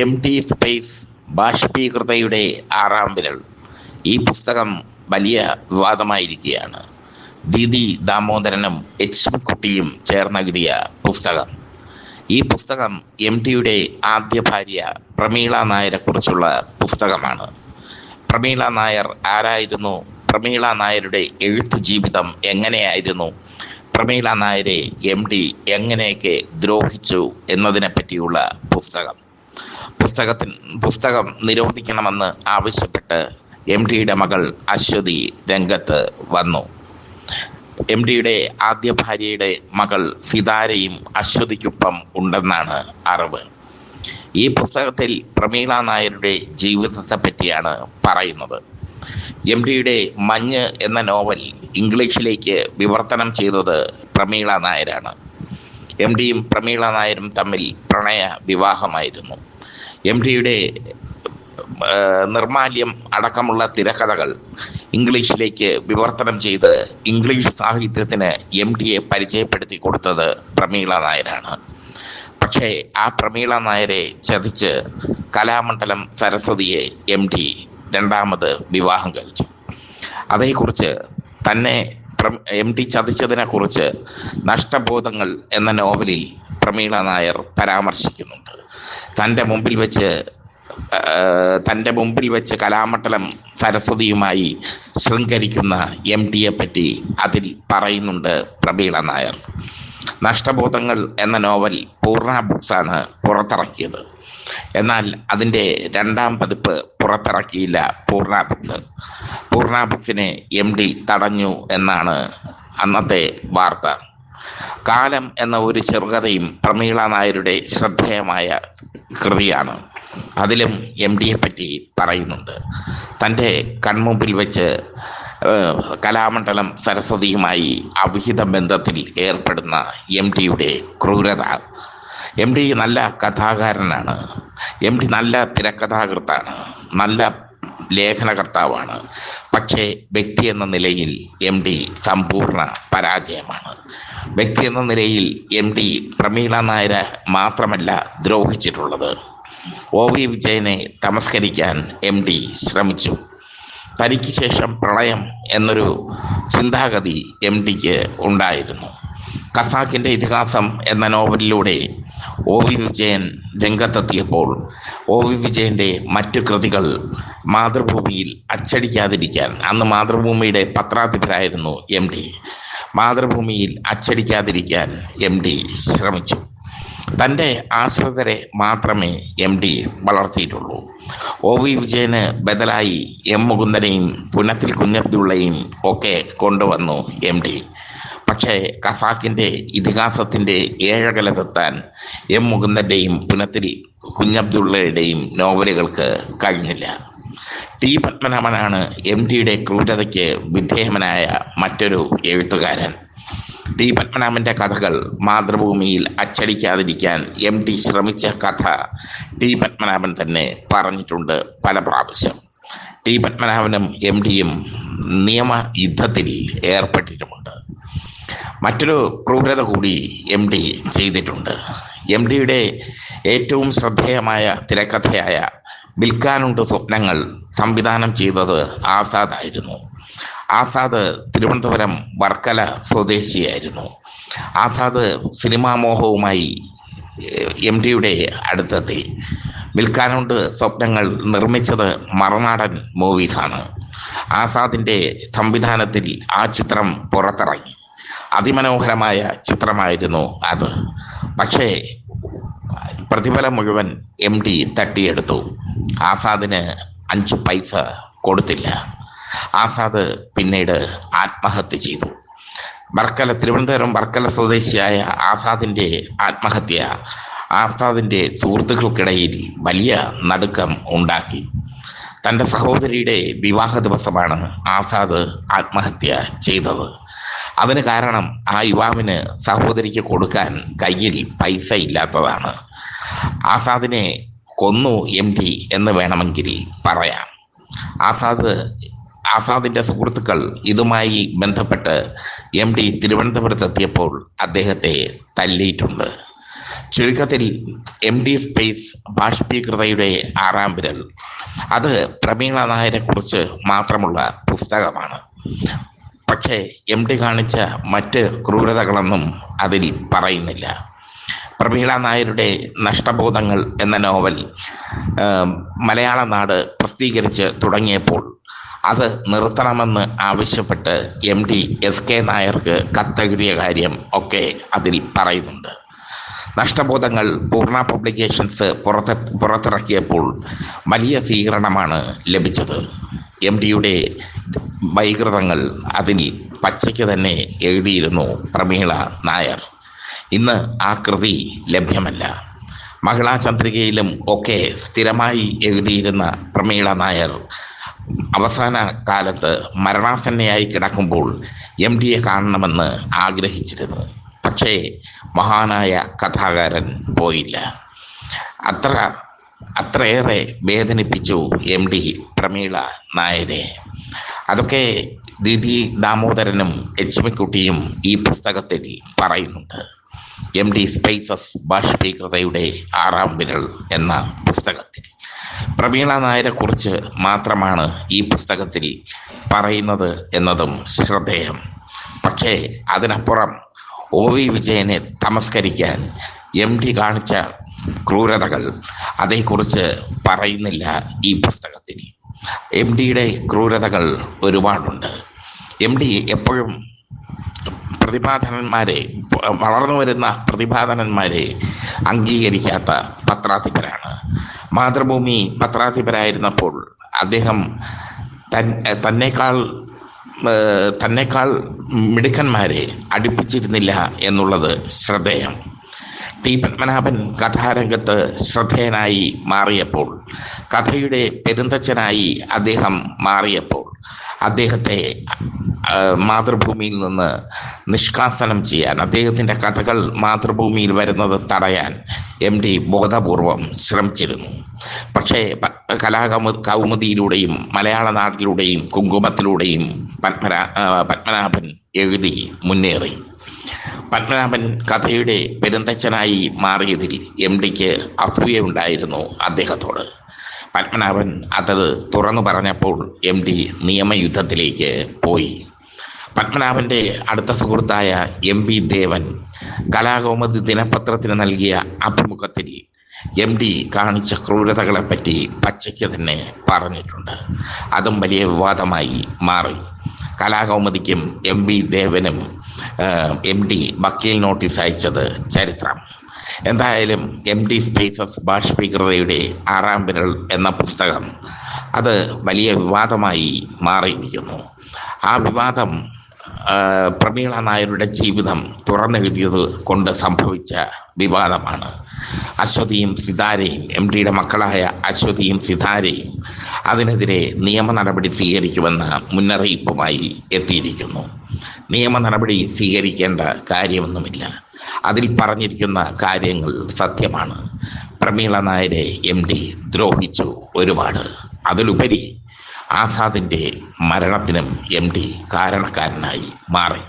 M T space ബാഷ്പീകൃതയുടെ ആറാം വിരൽ. ഈ പുസ്തകം വലിയ വിവാദമായിരിക്കുകയാണ്. ദീദി ദാമോദരനും എച്ച് കുട്ടിയും ചേർന്നെഴുതിയ പുസ്തകം. ഈ പുസ്തകം എം ടിയുടെ ആദ്യ ഭാര്യ പ്രമീള നായരെ കുറിച്ചുള്ള പുസ്തകമാണ്. പ്രമീള നായർ ആരായിരുന്നു? പ്രമീള നായരുടെ എഴുത്തു ജീവിതം എങ്ങനെയായിരുന്നു? പ്രമീള നായരെ എം ടി എങ്ങനെയൊക്കെ ദ്രോഹിച്ചു എന്നതിനെ പറ്റിയുള്ള പുസ്തകം നിരോധിക്കണമെന്ന് ആവശ്യപ്പെട്ട് എം ടിയുടെ മകൾ അശ്വതി രംഗത്ത് വന്നു. എം ടിയുടെ ആദ്യ ഭാര്യയുടെ മകൾ സിതാരയും അശ്വതിക്കൊപ്പം ഉണ്ടെന്നാണ് അറിവ്. ഈ പുസ്തകത്തിൽ പ്രമീള നായരുടെ ജീവിതത്തെ പറ്റിയാണ് പറയുന്നത്. എം ടിയുടെ മഞ്ഞ് എന്ന നോവൽ ഇംഗ്ലീഷിലേക്ക് വിവർത്തനം ചെയ്തത് പ്രമീള നായരാണ്. എം ടിയും പ്രമീള നായരും തമ്മിൽ പ്രണയ വിവാഹമായിരുന്നു. എം ടിയുടെ നിർമാല്യം അടക്കമുള്ള തിരക്കഥകൾ ഇംഗ്ലീഷിലേക്ക് വിവർത്തനം ചെയ്ത് ഇംഗ്ലീഷ് സാഹിത്യത്തിന് എം ടിയെ പരിചയപ്പെടുത്തി കൊടുത്തത് പ്രമീള നായരാണ്. പക്ഷേ ആ പ്രമീള നായരെ ചതിച്ച് കലാമണ്ഡലം സരസ്വതിയെ എം ടി രണ്ടാമത് വിവാഹം കഴിച്ചു. അതേക്കുറിച്ച് തന്നെ എം ടി ചതിച്ചതിനെക്കുറിച്ച് നഷ്ടബോധങ്ങൾ എന്ന നോവലിൽ പ്രമീള നായർ പരാമർശിക്കുന്നുണ്ട്. തൻ്റെ മുമ്പിൽ വെച്ച് കലാമണ്ഡലം സരസ്വതിയുമായി ശൃംഖരിക്കുന്ന എം ടിയെ പറ്റി അതിൽ പറയുന്നുണ്ട് പ്രമീള നായർ. നഷ്ടബോധങ്ങൾ എന്ന നോവൽ പൂർണ്ണ ബുക്സാണ് പുറത്തിറക്കിയത്. എന്നാൽ അതിൻ്റെ രണ്ടാം പതിപ്പ് പുറത്തിറക്കിയില്ല പൂർണ്ണ ബുക്സ്. പൂർണ്ണ ബുക്സിനെ എം ടി തടഞ്ഞു എന്നാണ് അന്നത്തെ വാർത്ത. കാലം എന്ന ഒരു ചെറുകഥയും പ്രമീള നായരുടെ ശ്രദ്ധേയമായ കൃതിയാണ്. അതിലും എം ടിയെ പറ്റി പറയുന്നുണ്ട്. തൻ്റെ കൺമുമ്പിൽ വെച്ച് കലാമണ്ഡലം സരസ്വതിയുമായി അവിഹിത ബന്ധത്തിൽ ഏർപ്പെടുന്ന എം ടിയുടെ ക്രൂരത. എം ടി നല്ല കഥാകാരനാണ്. എം ടി നല്ല തിരക്കഥാകൃത്താണ്. നല്ല ലേഖനകർത്താവാണ്. പക്ഷേ വ്യക്തി എന്ന നിലയിൽ എം ടി സമ്പൂർണ്ണ പരാജയമാണ്. വ്യക്തി എന്ന നിലയിൽ എം ടി പ്രമീള നായരെ മാത്രമല്ല ദ്രോഹിച്ചിട്ടുള്ളത്. ഒ വി വിജയനെ തമസ്കരിക്കാൻ എം ടി ശ്രമിച്ചു. തനിക്ക് ശേഷം പ്രളയം എന്നൊരു ചിന്താഗതി എം ടിക്ക് ഉണ്ടായിരുന്നു. ഖസാക്കിൻ്റെ ഇതിഹാസം എന്ന നോവലിലൂടെ ഒ വി വിജയൻ രംഗത്തെത്തിയപ്പോൾ ഒ വി വിജയൻ്റെ മറ്റു കൃതികൾ മാതൃഭൂമിയിൽ അച്ചടിക്കാതിരിക്കാൻ, അന്ന് മാതൃഭൂമിയുടെ പത്രാധിപരായിരുന്നു എം ടി, മാതൃഭൂമിയിൽ അച്ചടിക്കാതിരിക്കാൻ എം ടി ശ്രമിച്ചു. തൻ്റെ ആശ്രിതരെ മാത്രമേ എം ടി വളർത്തിയിട്ടുള്ളൂ. ഒ വി വിജയന് ബദലായി എം മുകുന്ദനെയും പുനത്തിൽ കുഞ്ഞബ്ദുള്ളയും ഒക്കെ കൊണ്ടുവന്നു എം ടി. പക്ഷേ ഖസാക്കിൻ്റെ ഇതിഹാസത്തിൻ്റെ ഏഴകലതെത്താൻ എം മുകുന്ദൻ്റെയും പുനത്തിൽ കുഞ്ഞബ്ദുള്ളയുടെയും നോവലുകൾക്ക് കഴിഞ്ഞില്ല. ടി പത്മനാഭനാണ് എം ടിയുടെ ക്രൂരതയ്ക്ക് വിധേയനായ മറ്റൊരു എഴുത്തുകാരൻ. ടി പത്മനാഭൻ്റെ കഥകൾ മാതൃഭൂമിയിൽ അച്ചടിക്കാതിരിക്കാൻ എം ടി ശ്രമിച്ച കഥ ടി പത്മനാഭൻ തന്നെ പറഞ്ഞിട്ടുണ്ട് പല പ്രാവശ്യം. ടി പത്മനാഭനും എം ടിയും നിയമയുദ്ധത്തിൽ ഏർപ്പെട്ടിട്ടുമുണ്ട്. മറ്റൊരു ക്രൂരത കൂടി എം ടി ചെയ്തിട്ടുണ്ട്. എം ടിയുടെ ഏറ്റവും ശ്രദ്ധേയമായ തിരക്കഥയായ വിൽക്കാനുണ്ട് സ്വപ്നങ്ങൾ സംവിധാനം ചെയ്തത് ആസാദായിരുന്നു. ആസാദ് തിരുവനന്തപുരം വർക്കല സ്വദേശിയായിരുന്നു. ആസാദ് സിനിമാ മോഹവുമായി എം ടിയുടെ അടുത്തെത്തി. വിൽക്കാനുണ്ട് സ്വപ്നങ്ങൾ നിർമ്മിച്ചത് മറുനാടൻ മൂവീസാണ്. ആസാദിൻ്റെ സംവിധാനത്തിൽ ആ ചിത്രം പുറത്തിറങ്ങി. അതിമനോഹരമായ ചിത്രമായിരുന്നു അത്. പക്ഷേ പ്രതിഫലം മുഴുവൻ എം ടി തട്ടിയെടുത്തു. ആസാദിന് 5 പൈസ കൊടുത്തില്ല. ആസാദ് പിന്നീട് ആത്മഹത്യ ചെയ്തു. തിരുവനന്തപുരം വർക്കല സ്വദേശിയായ ആസാദിൻ്റെ ആത്മഹത്യ ആസാദിൻ്റെ സുഹൃത്തുക്കൾക്കിടയിൽ വലിയ നടുക്കം ഉണ്ടാക്കി. തൻ്റെ സഹോദരിയുടെ വിവാഹ ദിവസമാണ് ആസാദ് ആത്മഹത്യ ചെയ്തത്. അതിന് കാരണം ആ യുവാവിന് സഹോദരിക്ക് കൊടുക്കാൻ കയ്യിൽ പൈസ ഇല്ലാത്തതാണ്. ആസാദിനെ കൊന്നു എം ടി എന്ന് വേണമെങ്കിൽ പറയാം. ആസാദിൻ്റെ സുഹൃത്തുക്കൾ ഇതുമായി ബന്ധപ്പെട്ട് എം ടി തിരുവനന്തപുരത്തെത്തിയപ്പോൾ അദ്ദേഹത്തെ തല്ലിയിട്ടുണ്ട്. ചുരുക്കത്തിൽ MD സ്പേസ് ബാഷ്പീകൃതയുടെ ആറാം വിരൽ അത് പ്രമീള നായരെ കുറിച്ച് മാത്രമുള്ള പുസ്തകമാണ്. പക്ഷേ MD കാണിച്ച മറ്റ് ക്രൂരതകളൊന്നും അതിൽ പറയുന്നില്ല. പ്രമീള നായരുടെ നഷ്ടബോധങ്ങൾ എന്ന നോവൽ മലയാള നാട് പ്രസിദ്ധീകരിച്ച് തുടങ്ങിയപ്പോൾ അത് നിർത്തണമെന്ന് ആവശ്യപ്പെട്ട് MD SK നായർക്ക് കത്തെഴുതിയ കാര്യം ഒക്കെ അതിൽ പറയുന്നുണ്ട്. നഷ്ടബോധങ്ങൾ പൂർണ്ണ പബ്ലിക്കേഷൻസ് പുറത്തിറക്കിയപ്പോൾ വലിയ സ്വീകരണമാണ് ലഭിച്ചത്. MDയുടെ വൈകൃതങ്ങൾ അതിൽ പച്ചയ്ക്ക് തന്നെ എഴുതിയിരുന്നു പ്രമീള നായർ. ഇന്ന് ആ കൃതി ലഭ്യമല്ല. മഹിളാ ചന്ദ്രികയിലും ഒക്കെ സ്ഥിരമായി എഴുതിയിരുന്ന പ്രമീള നായർ അവസാന കാലത്ത് മരണാസന്നയായി കിടക്കുമ്പോൾ MDയെ കാണണമെന്ന് ആഗ്രഹിച്ചിരുന്നു. പക്ഷേ മഹാനായ കഥാകാരൻ പോയില്ല. അത്രയേറെ വേദനിപ്പിച്ചു MD പ്രമീള നായരെ. അതൊക്കെ ദീദി ദാമോദരനും ലക്ഷ്മിക്കുട്ടിയും ഈ പുസ്തകത്തിൽ പറയുന്നുണ്ട്. MD സ്പേസസ് ബാഷ്പീകൃതയുടെ ആറാം വിരൽ എന്ന പുസ്തകത്തിൽ പ്രമീള നായരെ കുറിച്ച് മാത്രമാണ് ഈ പുസ്തകത്തിൽ പറയുന്നത് എന്നതും ശ്രദ്ധേയം. പക്ഷേ അതിനപ്പുറം OV വിജയനെ തമസ്കരിക്കാൻ MD കാണിച്ച ക്രൂരതകൾ അതേക്കുറിച്ച് പറയുന്നില്ല ഈ പുസ്തകത്തിൽ. MDയുടെ ക്രൂരതകൾ ഒരുപാടുണ്ട്. MD എപ്പോഴും വളർന്നു വരുന്ന പ്രതിഭാധനന്മാരെ അംഗീകരിക്കാത്ത പത്രാധിപരാണ്. മാതൃഭൂമി പത്രാധിപരായിരുന്നപ്പോൾ അദ്ദേഹം തന്നേക്കാൾ മിടുക്കന്മാരെ അടുപ്പിച്ചിരുന്നില്ല എന്നുള്ളത് ശ്രദ്ധേയം. T. പത്മനാഭൻ കഥാരംഗത്ത് ശ്രദ്ധേയനായി മാറിയപ്പോൾ, കഥയുടെ പെരുന്തച്ഛനായി അദ്ദേഹം മാറിയപ്പോൾ അദ്ദേഹത്തെ മാതൃഭൂമിയിൽ നിന്ന് നിഷ്കാസനം ചെയ്യാൻ, അദ്ദേഹത്തിൻ്റെ കഥകൾ മാതൃഭൂമിയിൽ വരുന്നത് തടയാൻ MD ബോധപൂർവം ശ്രമിച്ചിരുന്നു. പക്ഷേ കൗമുദിയിലൂടെയും മലയാള നാട്ടിലൂടെയും കുങ്കുമത്തിലൂടെയും പത്മനാഭൻ എഴുതി മുന്നേറി. പത്മനാഭൻ കഥയുടെ പെരുന്തച്ഛനായി മാറിയതിൽ MDക്ക് അസൂയയുണ്ടായിരുന്നു അദ്ദേഹത്തോട്. പത്മനാഭൻ അത് തുറന്നു പറഞ്ഞപ്പോൾ MD നിയമയുദ്ധത്തിലേക്ക് പോയി. പത്മനാഭൻ്റെ അടുത്ത സുഹൃത്തായ MV ദേവൻ കലാകൗമുദി ദിനപത്രത്തിന് നൽകിയ അഭിമുഖത്തിൽ MD കാണിച്ച ക്രൂരതകളെപ്പറ്റി പച്ചയ്ക്ക് തന്നെ പറഞ്ഞിട്ടുണ്ട്. അതും വലിയ വിവാദമായി മാറി. കലാകൗമുദിക്കും MV ദേവനും MD വക്കീൽ നോട്ടീസ് അയച്ചത് ചരിത്രം. എന്തായാലും MD സ്പേസസ് ബാഷ്പീകൃതയുടെ ആറാം വിരൽ എന്ന പുസ്തകം അത് വലിയ വിവാദമായി മാറിയിരിക്കുന്നു. ആ വിവാദം പ്രമീള നായരുടെ ജീവിതം തുറന്നെഴുതിയത് കൊണ്ട് സംഭവിച്ച വിവാദമാണ്. അശ്വതിയും സിതാരയും, MDയുടെ മക്കളായ അശ്വതിയും സിതാരയും അതിനെതിരെ നിയമ നടപടി സ്വീകരിക്കുമെന്ന മുന്നറിയിപ്പുമായി എത്തിയിരിക്കുന്നു. നിയമ നടപടി സ്വീകരിക്കേണ്ട കാര്യമൊന്നുമില്ല. അതിൽ പറഞ്ഞിരിക്കുന്ന കാര്യങ്ങൾ സത്യമാണ്. പ്രമീള നായരെ MD ദ്രോഹിച്ചു ഒരുപാട്. അതിലുപരി ആസാദിൻ്റെ മരണത്തിനും MD കാരണക്കാരനായി മാറി.